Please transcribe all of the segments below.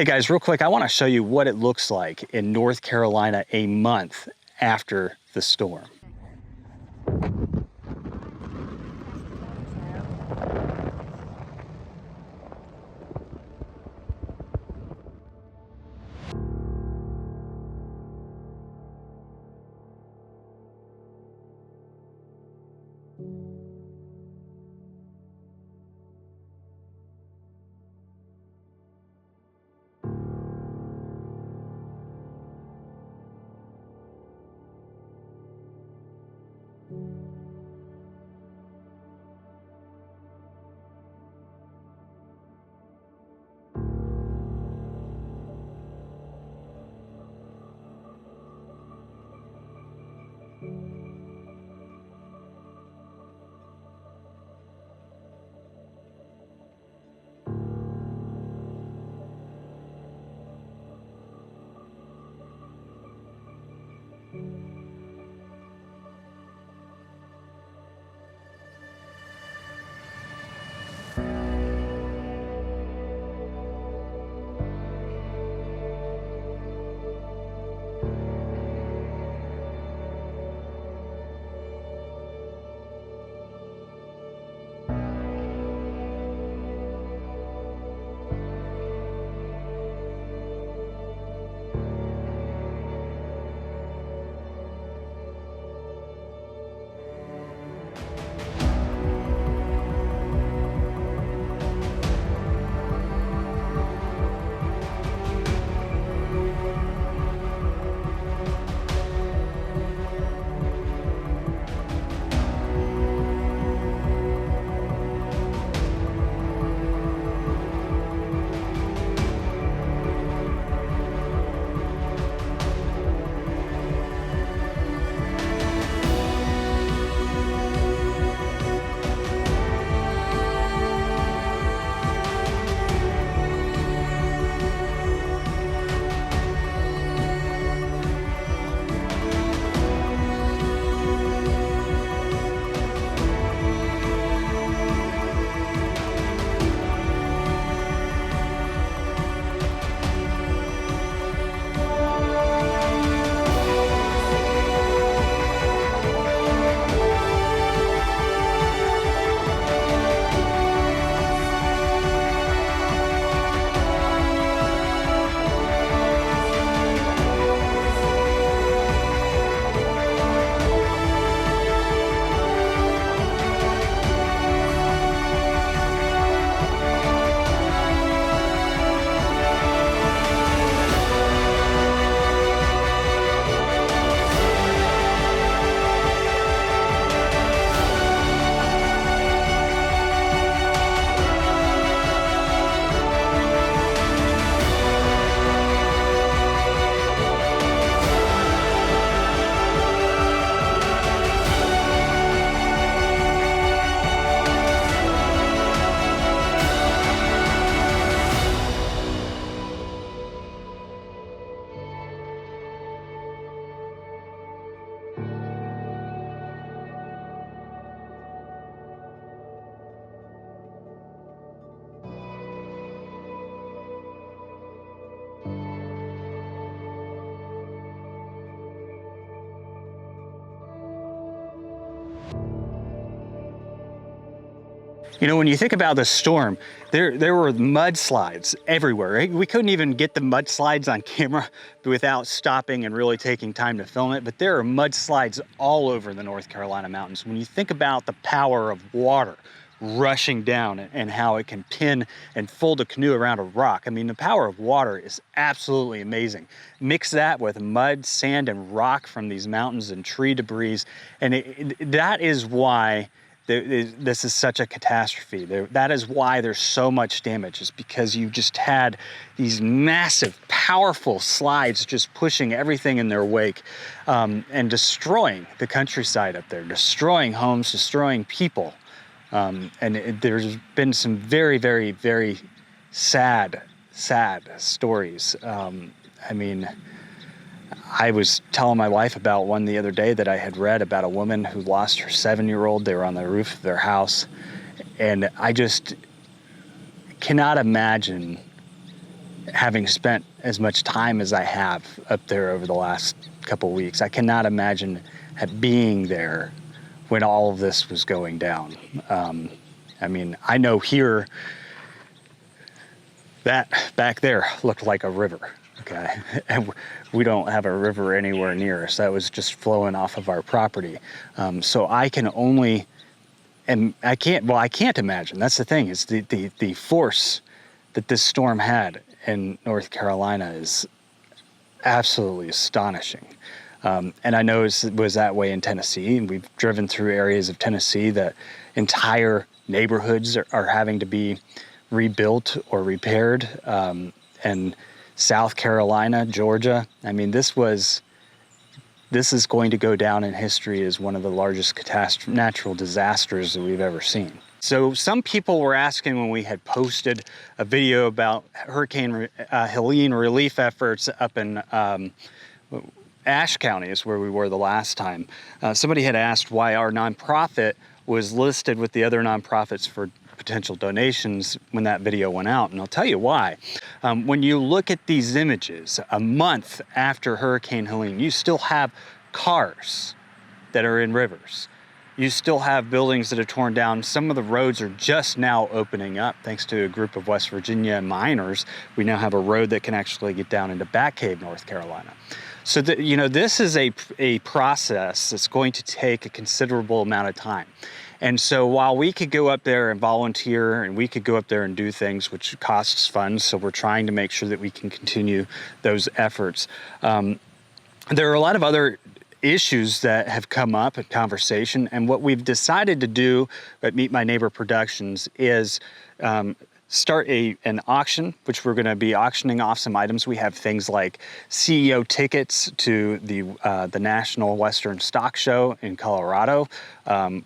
Hey guys, real quick, I want to show you what it looks like in North Carolina a month after the storm. You know, when you think about the storm, there were mudslides everywhere. Right? We couldn't even get the mudslides on camera without stopping and really taking time to film it, but there are mudslides all over the North Carolina mountains. When you think about the power of water rushing down and how it can pin and fold a canoe around a rock, I mean, the power of water is absolutely amazing. Mix that with mud, sand, and rock from these mountains and tree debris, and that is why this is such a catastrophe. That is why there's so much damage, is because you just had these massive, powerful slides just pushing everything in their wake and destroying the countryside up there, destroying homes, destroying people. There's been some very, very, very sad stories. I mean, I was telling my wife about one the other day that I had read about a woman who lost her 7-year-old. They were on the roof of their house. And I just cannot imagine having spent as much time as I have up there over the last couple weeks, I cannot imagine being there when all of this was going down. I mean, I know here that back there looked like a river, okay? And we don't have a river anywhere near us. That was just flowing off of our property. So I can only, and I can't imagine. That's the thing, is the force that this storm had in North Carolina is absolutely astonishing. And I know it was that way in Tennessee, and we've driven through areas of Tennessee that entire neighborhoods are having to be rebuilt or repaired. And South Carolina, Georgia, I mean, this is going to go down in history as one of the largest natural disasters that we've ever seen. So some people were asking when we had posted a video about Hurricane Helene relief efforts up in Ashe County, is where we were the last time. Somebody had asked why our nonprofit was listed with the other nonprofits for potential donations when that video went out, and I'll tell you why. When you look at these images, a month after Hurricane Helene, you still have cars that are in rivers. You still have buildings that are torn down. Some of the roads are just now opening up thanks to a group of West Virginia miners. We now have a road that can actually get down into Bat Cave, North Carolina. So this is a process that's going to take a considerable amount of time. And so while we could go up there and volunteer, and we could go up there and do things which costs funds, so we're trying to make sure that we can continue those efforts. There are a lot of other issues that have come up in conversation, and what we've decided to do at Meet My Neighbor Productions is start an auction, which we're going to be auctioning off some items. We have things like CEO tickets to the National Western Stock Show in Colorado.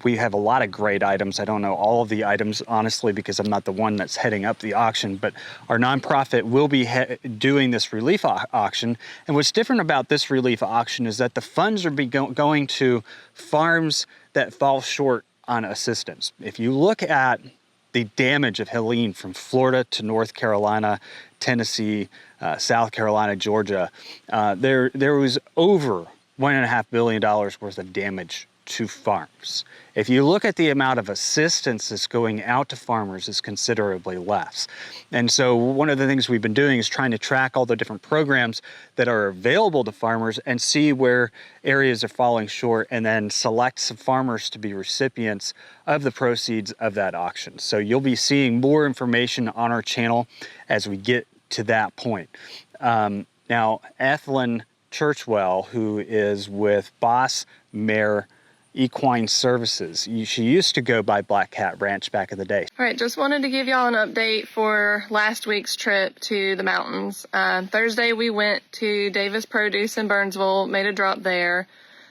We have a lot of great items. I don't know all of the items, honestly, because I'm not the one that's heading up the auction, but our nonprofit will be doing this relief auction. And what's different about this relief auction is that the funds are going to farms that fall short on assistance. If you look at the damage of Helene from Florida to North Carolina, Tennessee, South Carolina, Georgia, there was over $1.5 billion worth of damage to farms. If you look at the amount of assistance that's going out to farmers, it's considerably less. And so one of the things we've been doing is trying to track all the different programs that are available to farmers and see where areas are falling short, and then select some farmers to be recipients of the proceeds of that auction. So you'll be seeing more information on our channel as we get to that point. Now, Helen Churchwell, who is with Boss Mare Equine Services. She used to go by Black Cat Ranch back in the day. All right, just wanted to give y'all an update for last week's trip to the mountains. Thursday we went to Davis Produce in Burnsville, made a drop there.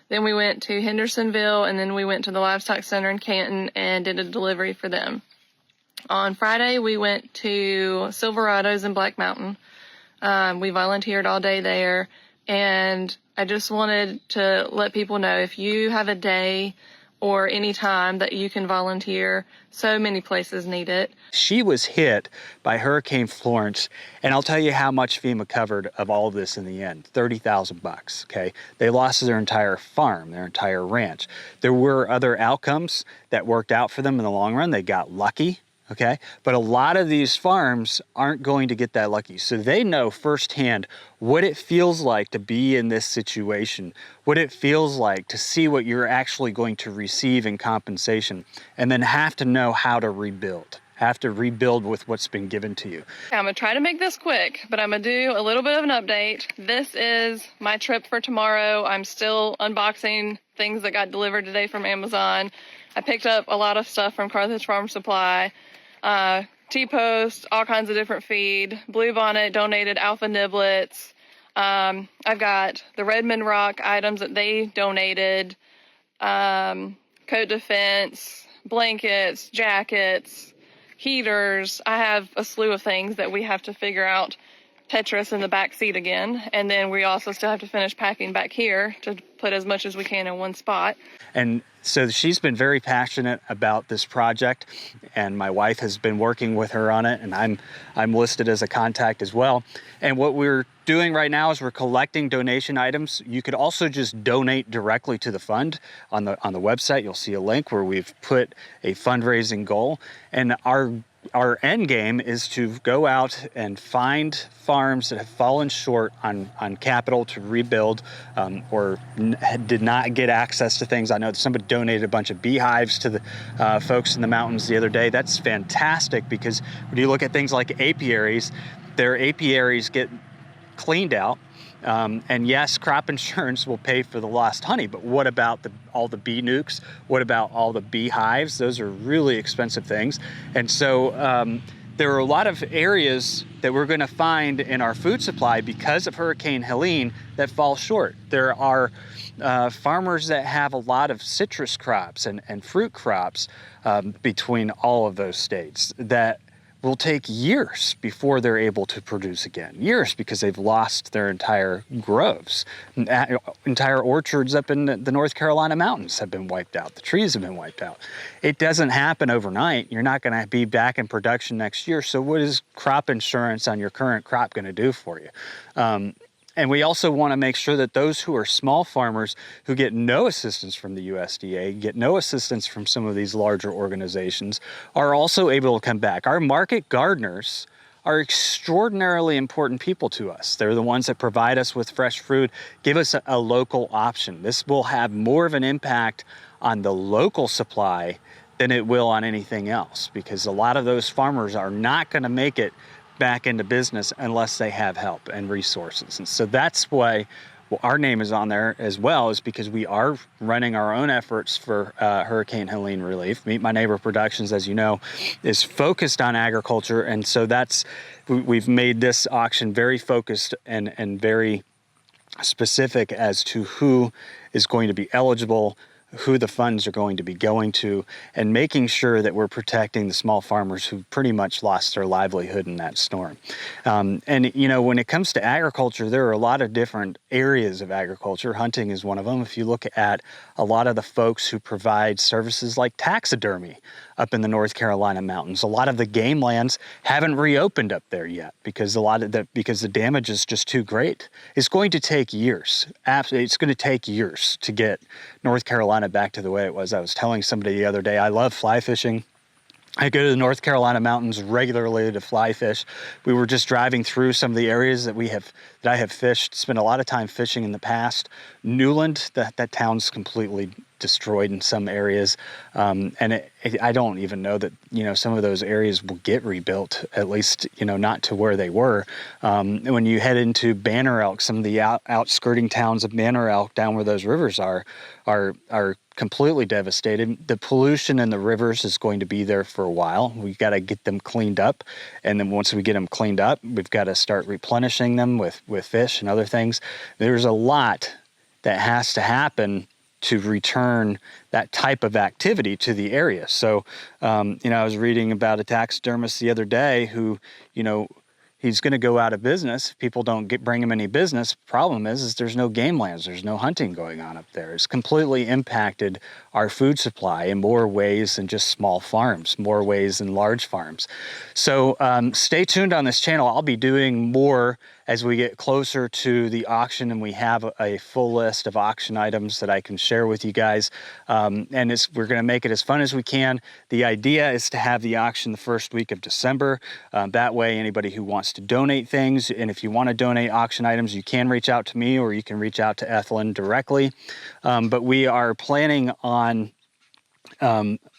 Then we went to Hendersonville, and then we went to the Livestock Center in Canton and did a delivery for them. On Friday we went to Silverados in Black Mountain. We volunteered all day there, and I just wanted to let people know, if you have a day or any time that you can volunteer, so many places need it. She was hit by Hurricane Florence, and I'll tell you how much FEMA covered of all of this in the end, $30,000, okay? They lost their entire farm, their entire ranch. There were other outcomes that worked out for them in the long run. They got lucky. Okay, but a lot of these farms aren't going to get that lucky. So they know firsthand what it feels like to be in this situation, what it feels like to see what you're actually going to receive in compensation, and then have to know how to rebuild. Have to rebuild with what's been given to you. I'm gonna try to make this quick, but I'm gonna do a little bit of an update. This is my trip for tomorrow. I'm still unboxing things that got delivered today from Amazon. I picked up a lot of stuff from Carthage Farm Supply. T-Post, all kinds of different feed. Bluebonnet donated alpha niblets. I've got the Redmond Rock items that they donated. Coat defense, blankets, jackets, heaters. I have a slew of things that we have to figure out Tetris in the back seat again. And then we also still have to finish packing back here to put as much as we can in one spot. And so she's been very passionate about this project, and my wife has been working with her on it, and I'm listed as a contact as well. And what we're doing right now is we're collecting donation items. You could also just donate directly to the fund. On the website, you'll see a link where we've put a fundraising goal, and our end game is to go out and find farms that have fallen short on capital to rebuild, or did not get access to things. I know that somebody donated a bunch of beehives to the folks in the mountains the other day. That's fantastic, because when you look at things like apiaries, their apiaries get cleaned out. And yes, crop insurance will pay for the lost honey, but what about all the bee nukes? What about all the beehives? Those are really expensive things. And so there are a lot of areas that we're going to find in our food supply because of Hurricane Helene that fall short. There are farmers that have a lot of citrus crops and fruit crops between all of those states that will take years before they're able to produce again. Years, because they've lost their entire groves. Entire orchards up in the North Carolina mountains have been wiped out. The trees have been wiped out. It doesn't happen overnight. You're not going to be back in production next year. So what is crop insurance on your current crop going to do for you? And we also want to make sure that those who are small farmers who get no assistance from the USDA, get no assistance from some of these larger organizations, are also able to come back. Our market gardeners are extraordinarily important people to us. They're the ones that provide us with fresh fruit, give us a local option. This will have more of an impact on the local supply than it will on anything else, because a lot of those farmers are not going to make it back into business unless they have help and resources. And so that's why our name is on there as well, is because we are running our own efforts for Hurricane Helene relief. Meet My Neighbor Productions, as you know, is focused on agriculture. And so we've made this auction very focused and very specific as to who is going to be eligible, who the funds are going to be going to, and making sure that we're protecting the small farmers who pretty much lost their livelihood in that storm. And you know, when it comes to agriculture, there are a lot of different areas of agriculture. Hunting is one of them. If you look at a lot of the folks who provide services like taxidermy up in the North Carolina mountains, a lot of the game lands haven't reopened up there yet because because the damage is just too great. It's going to take years. Absolutely, it's going to take years to get North Carolina back to the way it was. I was telling somebody the other day, I love fly fishing. I go to the North Carolina mountains regularly to fly fish. We were just driving through some of the areas that I have fished, spent a lot of time fishing in the past. Newland, that town's completely destroyed in some areas. I don't even know that, you know, some of those areas will get rebuilt, at least, you know, not to where they were. When you head into Banner Elk, some of the outskirting towns of Banner Elk down where those rivers are completely devastated. The pollution in the rivers is going to be there for a while. We've got to get them cleaned up. And then once we get them cleaned up, we've got to start replenishing them with fish and other things. There's a lot that has to happen to return that type of activity to the area. So, you know, I was reading about a taxidermist the other day who, you know, he's going to go out of business. If people don't bring him any business. Problem is there's no game lands. There's no hunting going on up there. It's completely impacted our food supply in more ways than just small farms, more ways than large farms. So stay tuned on this channel. I'll be doing more as we get closer to the auction, and we have a full list of auction items that I can share with you guys. And we're going to make it as fun as we can. The idea is to have the auction the first week of December. That way, anybody who wants to donate things, and if you want to donate auction items, you can reach out to me or you can reach out to Helen directly. But we are planning on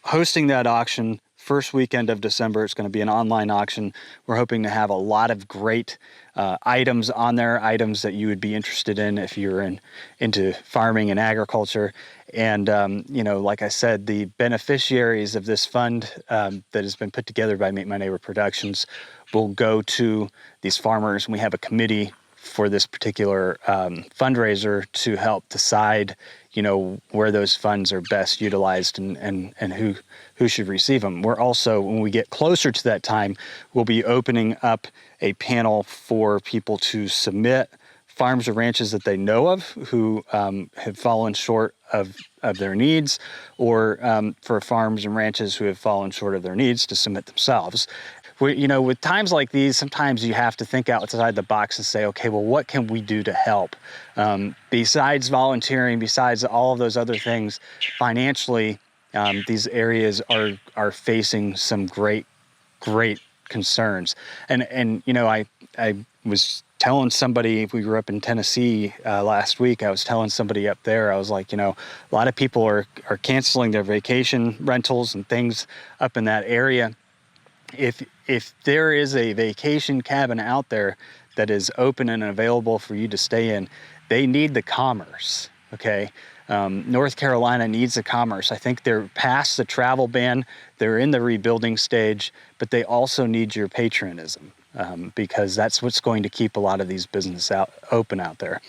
hosting that auction first weekend of December. It's going to be an online auction. We're hoping to have a lot of great items on there, items that you would be interested in if you're into farming and agriculture. And, you know, like I said, the beneficiaries of this fund that has been put together by Meet My Neighbor Productions will go to these farmers, and we have a committee for this particular fundraiser to help decide, where those funds are best utilized and who should receive them. We're also, when we get closer to that time, we'll be opening up a panel for people to submit farms or ranches that they know of who have fallen short of their needs, or for farms and ranches who have fallen short of their needs to submit themselves. With times like these, sometimes you have to think outside the box and say, okay, well, what can we do to help? Besides volunteering, besides all of those other things, financially, these areas are facing some great concerns. And I was telling somebody, we were up in Tennessee last week, I was telling somebody up there, I was like, a lot of people are canceling their vacation rentals and things up in that area. If there is a vacation cabin out there that is open and available for you to stay in, they need the commerce, okay? North Carolina needs the commerce. I think they're past the travel ban, they're in the rebuilding stage, but they also need your patronism. Because that's what's going to keep a lot of these businesses open out there.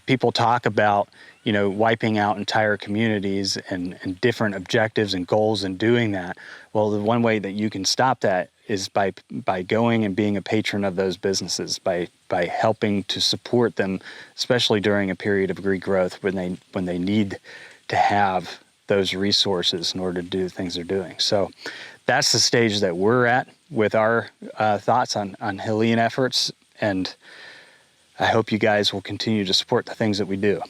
People talk about, wiping out entire communities and different objectives and goals in doing that. Well, the one way that you can stop that is by going and being a patron of those businesses, by helping to support them, especially during a period of regrowth when they need to have those resources in order to do the things they're doing. So that's the stage that we're at with our thoughts on Helene efforts, and I hope you guys will continue to support the things that we do.